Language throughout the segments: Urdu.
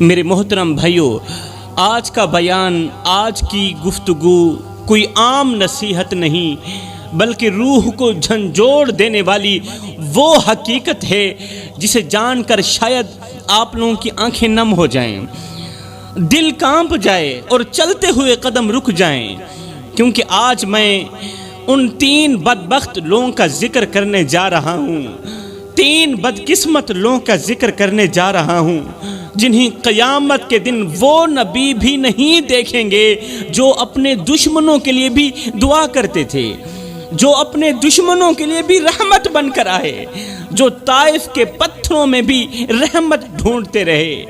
میرے محترم بھائیوں، آج کا بیان، آج کی گفتگو کوئی عام نصیحت نہیں بلکہ روح کو جھنجھوڑ دینے والی وہ حقیقت ہے جسے جان کر شاید آپ لوگوں کی آنکھیں نم ہو جائیں، دل کانپ جائے اور چلتے ہوئے قدم رک جائیں، کیونکہ آج میں ان 3 بدبخت لوگوں کا ذکر کرنے جا رہا ہوں، 3 بدقسمت لوگوں کا ذکر کرنے جا رہا ہوں جنہیں قیامت کے دن وہ نبی بھی نہیں دیکھیں گے جو اپنے دشمنوں کے لیے بھی دعا کرتے تھے، جو اپنے دشمنوں کے لیے بھی رحمت بن کر آئے، جو طائف کے پتھروں میں بھی رحمت ڈھونڈتے رہے،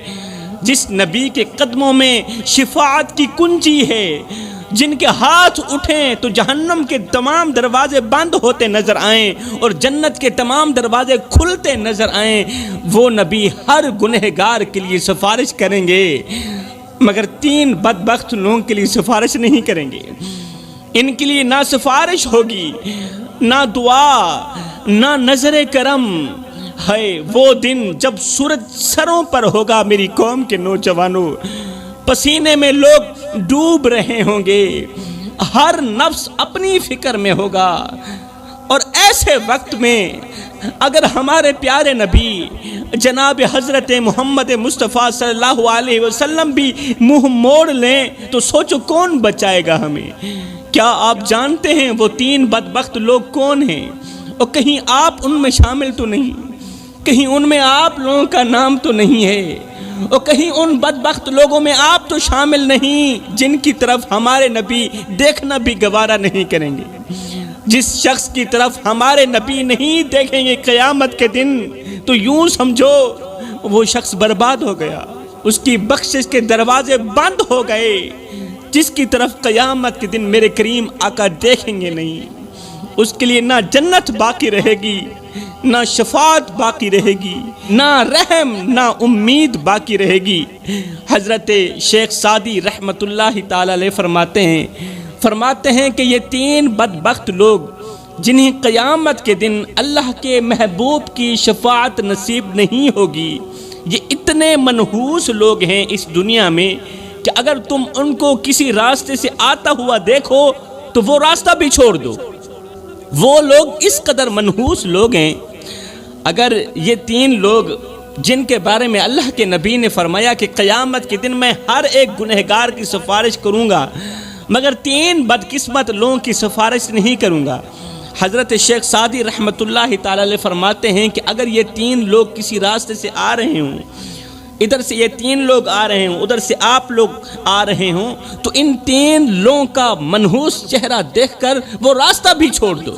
جس نبی کے قدموں میں شفاعت کی کنجی ہے، جن کے ہاتھ اٹھیں تو جہنم کے تمام دروازے بند ہوتے نظر آئیں اور جنت کے تمام دروازے کھلتے نظر آئیں، وہ نبی ہر گنہگار کے لیے سفارش کریں گے، مگر 3 بدبخت لوگوں کے لیے سفارش نہیں کریں گے۔ ان کے لیے نہ سفارش ہوگی، نہ دعا، نہ نظر کرم۔ ہے وہ دن جب سورج سروں پر ہوگا میری قوم کے نوجوانوں، پسینے میں لوگ ڈوب رہے ہوں گے، ہر نفس اپنی فکر میں ہوگا، اور ایسے وقت میں اگر ہمارے پیارے نبی جناب حضرت محمد مصطفیٰ صلی اللہ علیہ وسلم بھی منہ موڑ لیں تو سوچو کون بچائے گا ہمیں؟ کیا آپ جانتے ہیں وہ 3 بدبخت لوگ کون ہیں؟ اور کہیں آپ ان میں شامل تو نہیں، کہیں ان میں آپ لوگوں کا نام تو نہیں ہے، اور کہیں ان بدبخت لوگوں میں آپ تو شامل نہیں جن کی طرف ہمارے نبی دیکھنا بھی گوارا نہیں کریں گے۔ جس شخص کی طرف ہمارے نبی نہیں دیکھیں گے قیامت کے دن تو یوں سمجھو وہ شخص برباد ہو گیا، اس کی بخشش کے دروازے بند ہو گئے۔ جس کی طرف قیامت کے دن میرے کریم آقا دیکھیں گے نہیں، اس کے لیے نہ جنت باقی رہے گی، نہ شفاعت باقی رہے گی، نہ رحم، نہ امید باقی رہے گی۔ حضرت شیخ سعدی رحمت اللہ تعالی علیہ فرماتے ہیں کہ یہ 3 بدبخت لوگ جنہیں قیامت کے دن اللہ کے محبوب کی شفاعت نصیب نہیں ہوگی، یہ اتنے منحوس لوگ ہیں اس دنیا میں کہ اگر تم ان کو کسی راستے سے آتا ہوا دیکھو تو وہ راستہ بھی چھوڑ دو۔ وہ لوگ اس قدر منحوس لوگ ہیں۔ اگر یہ 3 لوگ جن کے بارے میں اللہ کے نبی نے فرمایا کہ قیامت کے دن میں ہر ایک گنہگار کی سفارش کروں گا مگر 3 بدقسمت لوگوں کی سفارش نہیں کروں گا، حضرت شیخ سعدی رحمت اللہ تعالی علیہ فرماتے ہیں کہ اگر یہ 3 لوگ کسی راستے سے آ رہے ہوں، ادھر سے یہ 3 لوگ آ رہے ہوں، ادھر سے آپ لوگ آ رہے ہوں، تو ان 3 لوگوں کا منحوس چہرہ دیکھ کر وہ راستہ بھی چھوڑ دو،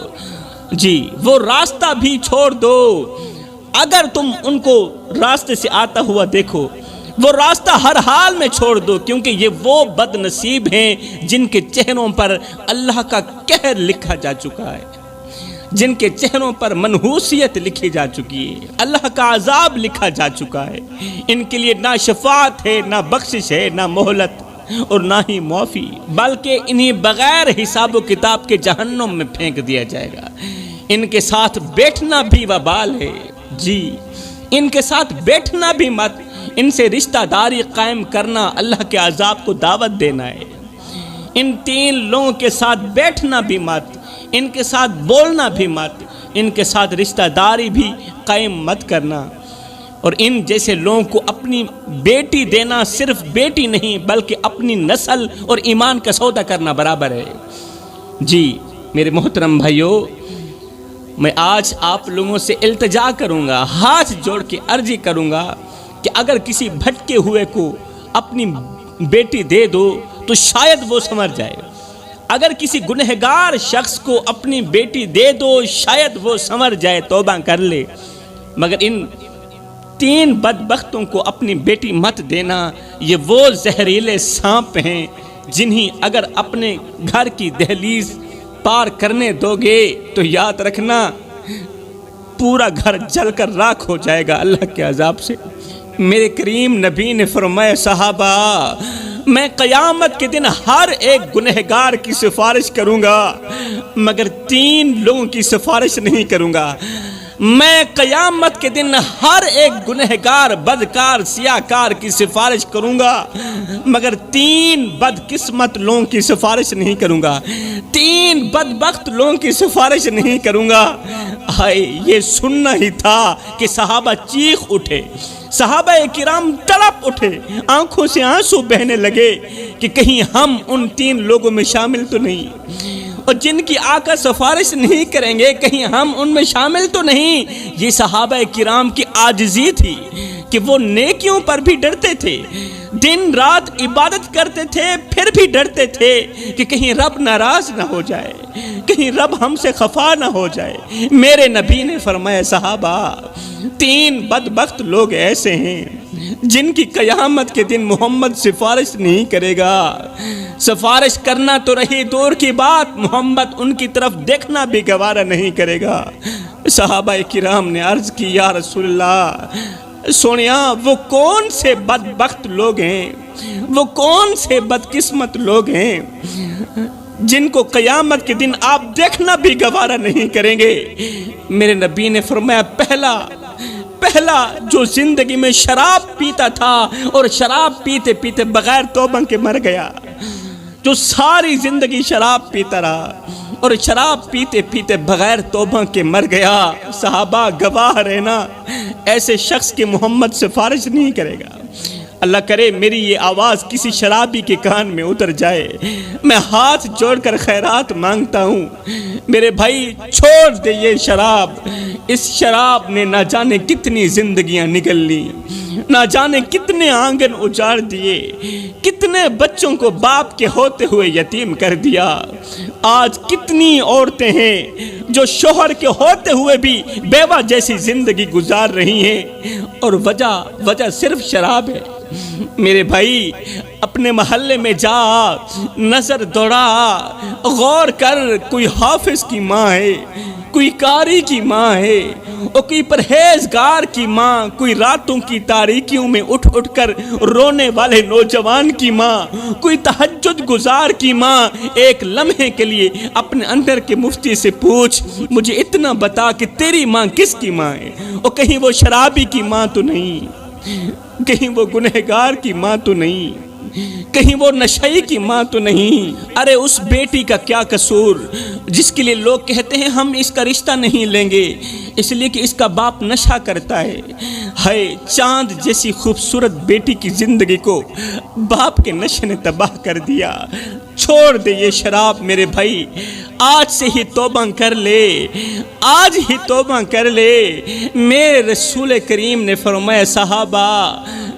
جی وہ راستہ بھی چھوڑ دو۔ اگر تم ان کو راستے سے آتا ہوا دیکھو وہ راستہ ہر حال میں چھوڑ دو، کیونکہ یہ وہ بد نصیب ہیں جن کے چہروں پر اللہ کا قہر لکھا جا چکا ہے، جن کے چہروں پر منحوسیت لکھی جا چکی ہے، اللہ کا عذاب لکھا جا چکا ہے۔ ان کے لیے نہ شفاعت ہے، نہ بخشش ہے، نہ مہلت اور نہ ہی معافی، بلکہ انہیں بغیر حساب و کتاب کے جہنم میں پھینک دیا جائے گا۔ ان کے ساتھ بیٹھنا بھی وبال ہے، جی ان کے ساتھ بیٹھنا بھی مت، ان سے رشتہ داری قائم کرنا اللہ کے عذاب کو دعوت دینا ہے۔ ان 3 لوگوں کے ساتھ بیٹھنا بھی مت، ان کے ساتھ بولنا بھی مت، ان کے ساتھ رشتہ داری بھی قائم مت کرنا۔ اور ان جیسے لوگوں کو اپنی بیٹی دینا صرف بیٹی نہیں بلکہ اپنی نسل اور ایمان کا سودا کرنا برابر ہے۔ جی میرے محترم بھائیوں، میں آج آپ لوگوں سے التجا کروں گا، ہاتھ جوڑ کے عرضی کروں گا کہ اگر کسی بھٹکے ہوئے کو اپنی بیٹی دے دو تو شاید وہ سنور جائے، اگر کسی گنہگار شخص کو اپنی بیٹی دے دو شاید وہ سنور جائے، توبہ کر لے، مگر ان 3 بدبختوں کو اپنی بیٹی مت دینا۔ یہ وہ زہریلے سانپ ہیں جنہیں اگر اپنے گھر کی دہلیز پار کرنے دو گے تو یاد رکھنا پورا گھر جل کر راکھ ہو جائے گا اللہ کے عذاب سے۔ میرے کریم نبی نے فرمایا صحابہ، میں قیامت کے دن ہر ایک گنہگار کی سفارش کروں گا مگر 3 لوگوں کی سفارش نہیں کروں گا۔ میں قیامت کے دن ہر ایک گنہگار بدکار سیاہکار کی سفارش کروں گا، مگر 3 بدقسمت لوگوں کی سفارش نہیں کروں گا، 3 بدبخت لوگوں کی سفارش نہیں کروں گا۔ ہائے، یہ سننا ہی تھا کہ صحابہ چیخ اٹھے، صحابہ کرام تڑپ اٹھے، آنکھوں سے آنسو بہنے لگے کہ کہیں ہم ان 3 لوگوں میں شامل تو نہیں، اور جن کی آقا سفارش نہیں کریں گے کہیں ہم ان میں شامل تو نہیں۔ یہ صحابہ کرام کی عاجزی تھی کہ وہ نیکیوں پر بھی ڈرتے تھے، دن رات عبادت کرتے تھے، پھر بھی ڈرتے تھے کہ کہیں رب ناراض نہ ہو جائے، کہیں رب ہم سے خفا نہ ہو جائے۔ میرے نبی نے فرمایا صحابہ 3 بدبخت لوگ ایسے ہیں جن کی قیامت کے دن محمد سفارش نہیں کرے گا، سفارش کرنا تو رہی دور کی بات، محمد ان کی طرف دیکھنا بھی گوارا نہیں کرے گا۔ صحابہ کرام نے عرض کی یا رسول اللہ، سونیا وہ کون سے بدبخت لوگ ہیں، وہ کون سے بدقسمت لوگ ہیں جن کو قیامت کے دن آپ دیکھنا بھی گوارا نہیں کریں گے؟ میرے نبی نے فرمایا پہلا جو زندگی میں شراب پیتا تھا اور شراب پیتے پیتے بغیر توبہ کے مر گیا، جو ساری زندگی شراب پیتا رہا اور شراب پیتے پیتے بغیر توبہ کے مر گیا، صحابہ گواہ رہنا، ایسے شخص کی محمد سفارش نہیں کرے گا۔ اللہ کرے میری یہ آواز کسی شرابی کے کان میں اتر جائے، میں ہاتھ جوڑ کر خیرات مانگتا ہوں، میرے بھائی چھوڑ دے یہ شراب۔ اس شراب نے نہ جانے کتنی زندگیاں نگل لی، نہ جانے کتنے آنگن اجاڑ دیے، کتنے بچوں کو باپ کے ہوتے ہوئے یتیم کر دیا۔ آج کتنی عورتیں ہیں جو شوہر کے ہوتے ہوئے بھی بیوہ جیسی زندگی گزار رہی ہیں، اور وجہ صرف شراب ہے۔ میرے بھائی اپنے محلے میں جا، نظر دوڑا، غور کر، کوئی حافظ کی ماں ہے، کوئی قاری کی ماں ہے، اور کوئی پرہیزگار کی ماں، کوئی راتوں کی تاریکیوں میں اٹھ کر رونے والے نوجوان کی ماں، کوئی تہجد گزار کی ماں، ایک لمحے کے لیے اپنے اندر کے مفتی سے پوچھ، مجھے اتنا بتا کہ تیری ماں کس کی ماں ہے؟ اور کہیں وہ شرابی کی ماں تو نہیں، کہیں وہ گنہگار کی ماں تو نہیں، کہیں وہ نشئی کی ماں تو نہیں۔ ارے اس بیٹی کا کیا قصور جس کے لیے لوگ کہتے ہیں ہم اس کا رشتہ نہیں لیں گے اس لیے کہ اس کا باپ نشہ کرتا ہے۔ ہائے، چاند جیسی خوبصورت بیٹی کی زندگی کو باپ کے نشے نے تباہ کر دیا۔ چھوڑ دے یہ شراب میرے بھائی، آج سے ہی توبہ کر لے، آج ہی توبہ کر لے۔ میرے رسول کریم نے فرمایا صحابہ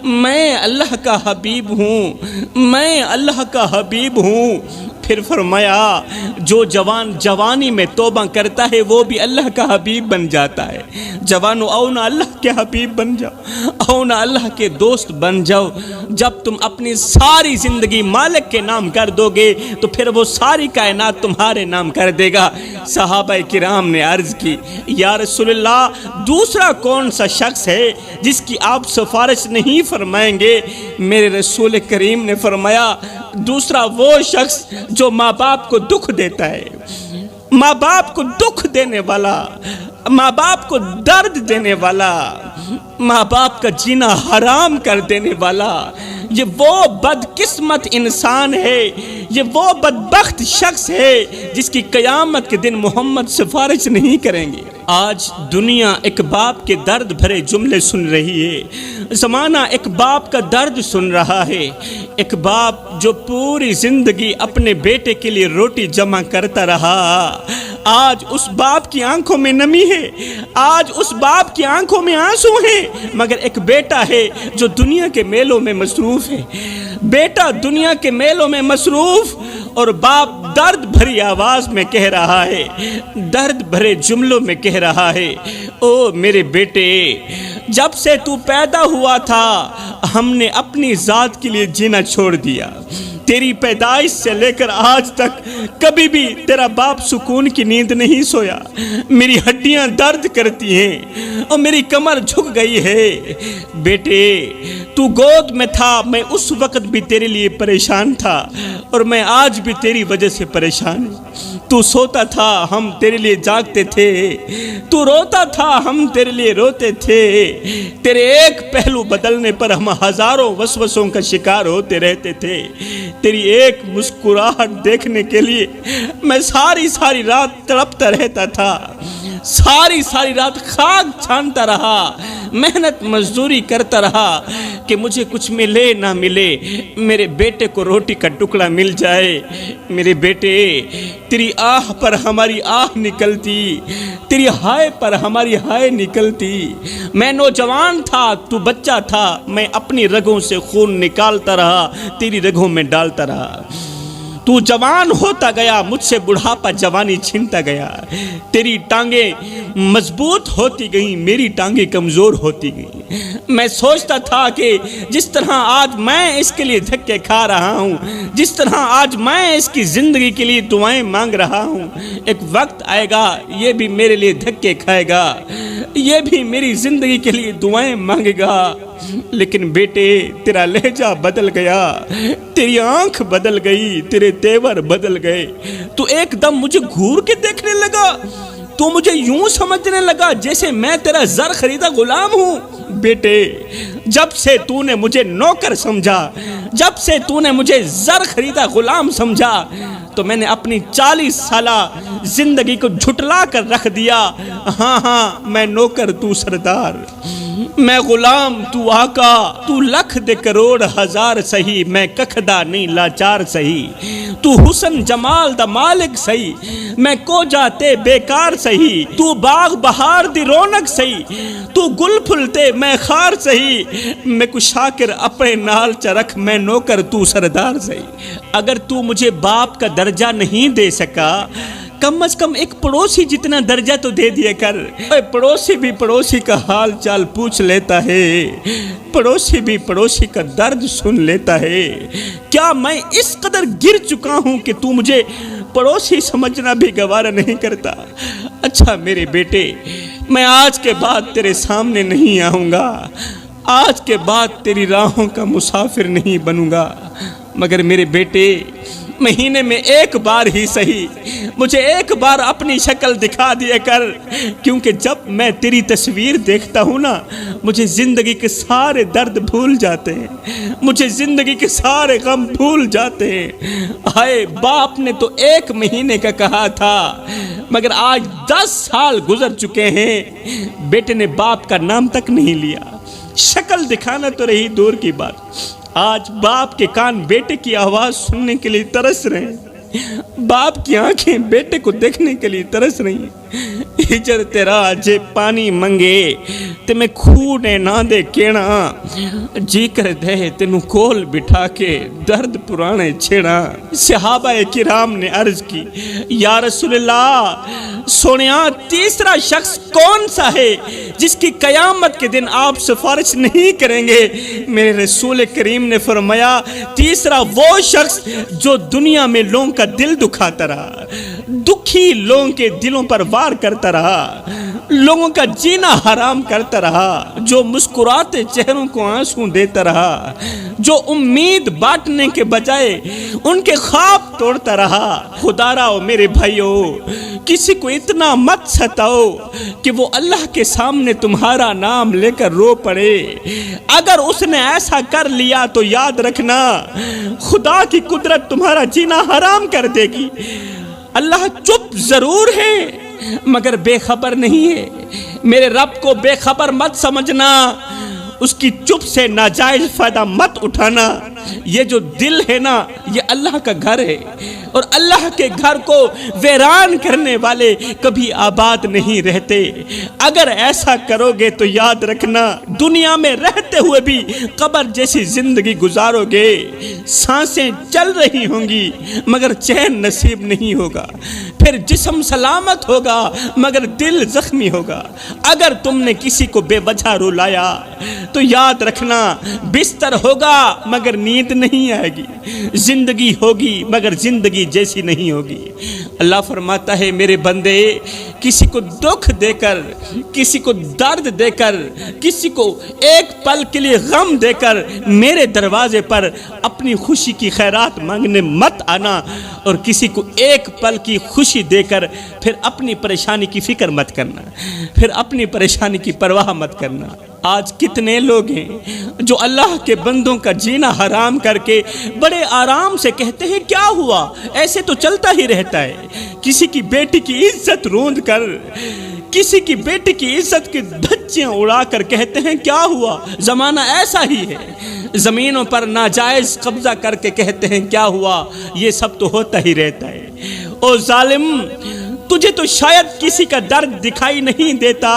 میں اللہ کا حبیب ہوں، میں اللہ کا حبیب ہوں۔ پھر فرمایا جو جوان جوانی میں توبہ کرتا ہے وہ بھی اللہ کا حبیب بن جاتا ہے۔ جوانو آؤ نا اللہ کے حبیب بن جاؤ، آؤ نا اللہ کے دوست بن جاؤ۔ جب تم اپنی ساری زندگی مالک کے نام کر دو گے تو پھر وہ ساری کائنات تمہارے نام کر دے گا۔ صحابہ کرام نے عرض کی یا رسول اللہ دوسرا کون سا شخص ہے جس کی آپ سفارش نہیں فرمائیں گے؟ میرے رسول کریم نے فرمایا دوسرا وہ شخص جو ماں باپ کو دکھ دیتا ہے، ماں باپ کو دکھ دینے والا، ماں باپ کو درد دینے والا، ماں باپ کا جینا حرام کر دینے والا، یہ وہ بدقسمت انسان ہے، یہ وہ بدبخت شخص ہے جس کی قیامت کے دن محمد سفارش نہیں کریں گے۔ آج دنیا ایک باپ کے درد بھرے جملے سن رہی ہے، زمانہ ایک باپ کا درد سن رہا ہے، ایک باپ جو پوری زندگی اپنے بیٹے کے لیے روٹی جمع کرتا رہا، آج اس باپ کی آنکھوں میں نمی ہے، آج اس باپ کی آنکھوں میں آنسو ہیں، مگر ایک بیٹا ہے جو دنیا کے میلوں میں مصروف ہے، بیٹا دنیا کے میلوں میں مصروف، اور باپ درد بھری آواز میں کہہ رہا ہے، درد بھرے جملوں میں کہہ رہا ہے، او میرے بیٹے جب سے تو پیدا ہوا تھا ہم نے اپنی ذات کے لیے جینا چھوڑ دیا، تیری پیدائش سے لے کر آج تک کبھی بھی تیرا باپ سکون کی نیند نہیں سویا، میری ہڈیاں درد کرتی ہیں اور میری کمر جھک گئی ہے۔ بیٹے تو گود میں تھا، میں اس وقت بھی تیرے لیے پریشان تھا اور میں آج بھی تیری وجہ سے پریشان ہوں۔ تو سوتا تھا ہم تیرے لیے جاگتے تھے، تو روتا تھا ہم تیرے لیے روتے تھے، تیرے ایک پہلو بدلنے پر ہم ہزاروں وسوسوں کا شکار ہوتے رہتے تھے، تیری ایک مسکراہٹ دیکھنے کے لیے میں ساری رات تڑپتا رہتا تھا، ساری رات خاک چھانتا رہا، محنت مزدوری کرتا رہا کہ مجھے کچھ ملے نہ ملے، میرے بیٹے کو روٹی کا ٹکڑا مل جائے۔ میرے بیٹے، تیری آہ پر ہماری آہ نکلتی، تیری ہائے پر ہماری ہائے نکلتی۔ میں نوجوان تھا، تو بچہ تھا، میں اپنی رگوں سے خون نکالتا رہا، تیری رگوں میں ڈالتا رہا۔ تو جوان ہوتا گیا، مجھ سے بڑھاپا جوانی چھینتا گیا، تیری ٹانگیں مضبوط ہوتی گئیں، میری ٹانگیں کمزور ہوتی گئیں۔ میں سوچتا تھا کہ جس طرح آج میں اس کے لیے دھکے کھا رہا ہوں، جس طرح آج میں اس کی زندگی کے لیے دعائیں مانگ رہا ہوں، ایک وقت آئے گا یہ بھی میرے لیے دھکے کھائے گا، یہ بھی میری زندگی کے لیے دعائیں مانگے گا۔ لیکن بیٹے، تیرا لہجہ بدل گیا، تیری آنکھ بدل گئی، تیرے تیور بدل گئے، تو ایک دم مجھے گھور کے دیکھنے لگا، تو مجھے یوں سمجھنے لگا جیسے میں تیرا زر خریدا غلام ہوں۔ بیٹے، جب سے تو نے مجھے نوکر سمجھا، جب سے تو نے مجھے زر خریدا غلام سمجھا، تو میں نے اپنی 40 سالہ زندگی کو جھٹلا کر رکھ دیا۔ ہاں، میں نوکر، تو سردار، میں غلام، تو آقا، تو لکھ دے کروڑ ہزار سہی، میں ککھدا نہیں لاچار سہی، تو حسن جمال دا مالک سہی، میں کو جاتے بیکار سہی، تو باغ بہار دی رونق سہی، تو گل پھلتے میں خار سہی، میں کو شاکر اپنے نال چرکھ، میں نوکر، تو سردار سہی۔ اگر تو مجھے باپ کا درجہ نہیں دے سکا، کم از کم ایک پڑوسی جتنا درجہ تو دے دیا کر۔ پڑوسی بھی پڑوسی کا حال چال پوچھ لیتا ہے، پڑوسی بھی پڑوسی کا درد سن لیتا ہے۔ کیا میں اس قدر گر چکا ہوں کہ تو مجھے پڑوسی سمجھنا بھی گوارا نہیں کرتا؟ اچھا میرے بیٹے، میں آج کے بعد تیرے سامنے نہیں آؤں گا، آج کے بعد تیری راہوں کا مسافر نہیں بنوں گا، مگر میرے بیٹے، مہینے میں ایک بار ہی صحیح مجھے ایک بار اپنی شکل دکھا دیا کر، کیونکہ جب میں تیری تصویر دیکھتا ہوں نا، مجھے زندگی کے سارے درد بھول جاتے ہیں، مجھے زندگی کے سارے غم بھول جاتے ہیں۔ ہائے، باپ نے تو 1 مہینے کا کہا تھا، مگر آج 10 سال گزر چکے ہیں، بیٹے نے باپ کا نام تک نہیں لیا، شکل دکھانا تو رہی دور کی بات۔ آج باپ کے کان بیٹے کی آواز سننے کے لیے ترس رہے ہیں، باپ کی آنکھیں بیٹے کو دیکھنے کے لیے ترس رہی ہیں۔ ہجر تیرا جے پانی منگے تے میں کھونے نہ دے کینا، جی کر دے تینوں کول بٹھا کے درد پرانے چھیڑا۔ صحابہ کرام نے عرض کی، یا رسول اللہ، سونیا تیسرا شخص کون سا ہے جس کی قیامت کے دن آپ سفارش نہیں کریں گے؟ میرے رسول کریم نے فرمایا، تیسرا وہ شخص جو دنیا میں لوگوں کا دل دکھاتا رہا، دکھی لوگوں کے دلوں پر وار کرتا رہا، لوگوں کا جینا حرام کرتا رہا، جو مسکراتے چہروں کو آنسو دیتا رہا، جو امید بانٹنے کے بجائے ان کے خواب توڑتا رہا۔ خدا راو میرے بھائیو، کسی کو اتنا مت ستاؤ کہ وہ اللہ کے سامنے تمہارا نام لے کر رو پڑے۔ اگر اس نے ایسا کر لیا تو یاد رکھنا، خدا کی قدرت تمہارا جینا حرام کر دے گی۔ اللہ چپ ضرور ہے مگر بے خبر نہیں ہے۔ میرے رب کو بے خبر مت سمجھنا، اس کی چپ سے ناجائز فائدہ مت اٹھانا۔ یہ جو دل ہے نا، یہ اللہ کا گھر ہے، اور اللہ کے گھر کو ویران کرنے والے کبھی آباد نہیں رہتے۔ اگر ایسا کرو گے تو یاد رکھنا، دنیا میں رہتے ہوئے بھی قبر جیسی زندگی گزارو گے۔ سانسیں چل رہی ہوں گی مگر چین نصیب نہیں ہوگا، پھر جسم سلامت ہوگا مگر دل زخمی ہوگا۔ اگر تم نے کسی کو بے وجہ رلایا تو یاد رکھنا، بستر ہوگا مگر نیند نہیں آئے گی، زندگی ہوگی مگر زندگی جیسی نہیں ہوگی۔ اللہ فرماتا ہے میرے بندے کسی کو دکھ دے کر، کسی کو درد دے کر، کسی کو ایک پل کے لیے غم دے کر میرے دروازے پر اپنی خوشی کی خیرات مانگنے مت آنا، اور کسی کو ایک پل کی خوشی دے کر پھر اپنی پریشانی کی فکر مت کرنا، پھر اپنی پریشانی کی پرواہ مت کرنا۔ آج کتنے لوگ ہیں جو اللہ کے بندوں کا جینا حرام کر کے بڑے آرام سے کہتے ہیں کیا ہوا، ایسے تو چلتا ہی رہتا ہے۔ کسی کی بیٹی کی عزت روند کر، کسی کی بیٹی کی عزت کی دھچیاں اڑا کر کہتے ہیں کیا ہوا، زمانہ ایسا ہی ہے۔ زمینوں پر ناجائز قبضہ کر کے کہتے ہیں کیا ہوا، یہ سب تو ہوتا ہی رہتا ہے۔ او ظالم، تجھے تو شاید کسی کا درد دکھائی نہیں دیتا،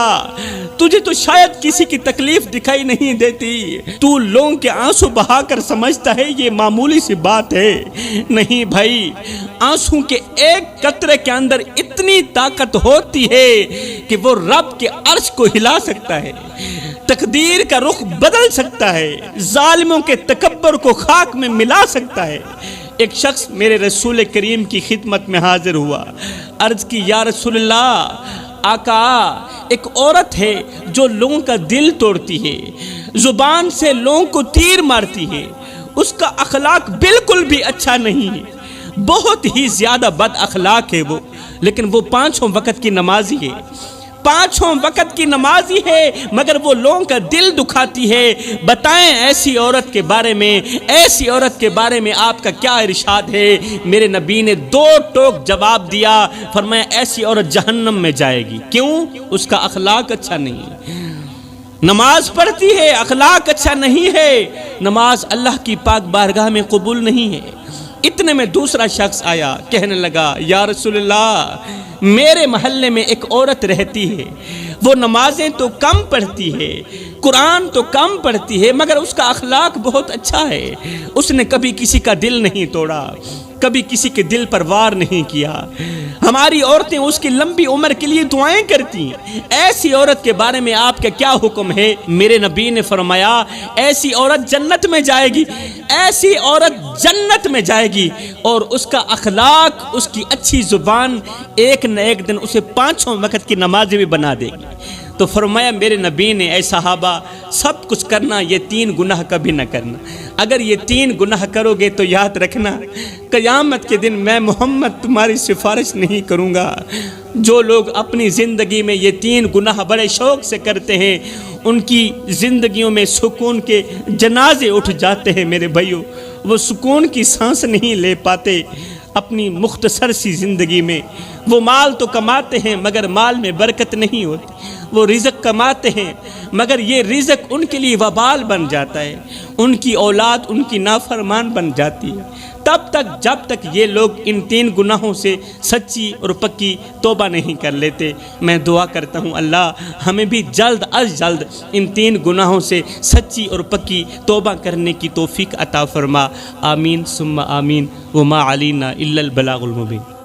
تجھے تو شاید کسی کی تکلیف دکھائی نہیں دیتی، تو لوگوں کے آنسو بہا کر سمجھتا ہے یہ معمولی سی بات ہے۔ نہیں بھائی، آنسو کے ایک قطرے کے اندر اتنی طاقت ہوتی ہے کہ وہ رب کے عرش کو ہلا سکتا ہے، تقدیر کا رخ بدل سکتا ہے، ظالموں کے تکبر کو خاک میں ملا سکتا ہے۔ ایک شخص میرے رسول کریم کی خدمت میں حاضر ہوا، عرض کی یا رسول اللہ، آقا ایک عورت ہے جو لوگوں کا دل توڑتی ہے، زبان سے لوگوں کو تیر مارتی ہے، اس کا اخلاق بالکل بھی اچھا نہیں ہے، بہت ہی زیادہ بد اخلاق ہے وہ، لیکن وہ 5 وقت کی نمازی ہے، 5 وقت کی نمازی ہے، مگر وہ لوگوں کا دل دکھاتی ہے۔ بتائیں ایسی عورت کے بارے میں، ایسی عورت کے بارے میں آپ کا کیا ارشاد ہے؟ میرے نبی نے 2 ٹوک جواب دیا، فرمایا ایسی عورت جہنم میں جائے گی۔ کیوں؟ اس کا اخلاق اچھا نہیں ہے، نماز پڑھتی ہے، اخلاق اچھا نہیں ہے، نماز اللہ کی پاک بارگاہ میں قبول نہیں ہے۔ اتنے میں دوسرا شخص آیا، کہنے لگا یا رسول اللہ، میرے محلے میں ایک عورت رہتی ہے، وہ نمازیں تو کم پڑھتی ہے، قرآن تو کم پڑھتی ہے، مگر اس کا اخلاق بہت اچھا ہے، اس نے کبھی کسی کا دل نہیں توڑا، کبھی کسی کے دل پر وار نہیں کیا، ہماری عورتیں اس کی لمبی عمر کے لیے دعائیں کرتی ہیں، ایسی عورت کے بارے میں آپ کا کیا حکم ہے؟ میرے نبی نے فرمایا ایسی عورت جنت میں جائے گی، ایسی عورت جنت میں جائے گی، اور اس کا اخلاق، اس کی اچھی زبان ایک نہ ایک دن اسے 5 وقت کی نمازی بھی بنا دے گی۔ تو فرمایا میرے نبی نے اے صحابہ، سب کچھ کرنا، یہ 3 گناہ کبھی نہ کرنا، اگر یہ 3 گناہ کرو گے تو یاد رکھنا قیامت کے دن میں محمد تمہاری سفارش نہیں کروں گا۔ جو لوگ اپنی زندگی میں یہ 3 گناہ بڑے شوق سے کرتے ہیں، ان کی زندگیوں میں سکون کے جنازے اٹھ جاتے ہیں میرے بھائیوں، وہ سکون کی سانس نہیں لے پاتے اپنی مختصر سی زندگی میں۔ وہ مال تو کماتے ہیں مگر مال میں برکت نہیں ہوتی، وہ رزق کماتے ہیں مگر یہ رزق ان کے لیے وبال بن جاتا ہے، ان کی اولاد ان کی نافرمان بن جاتی ہے۔ تب تک جب تک یہ لوگ ان 3 گناہوں سے سچی اور پکی توبہ نہیں کر لیتے۔ میں دعا کرتا ہوں اللہ ہمیں بھی جلد از جلد ان 3 گناہوں سے سچی اور پکی توبہ کرنے کی توفیق عطا فرما۔ آمین ثم آمین، وما علینا الا البلاغ المبین۔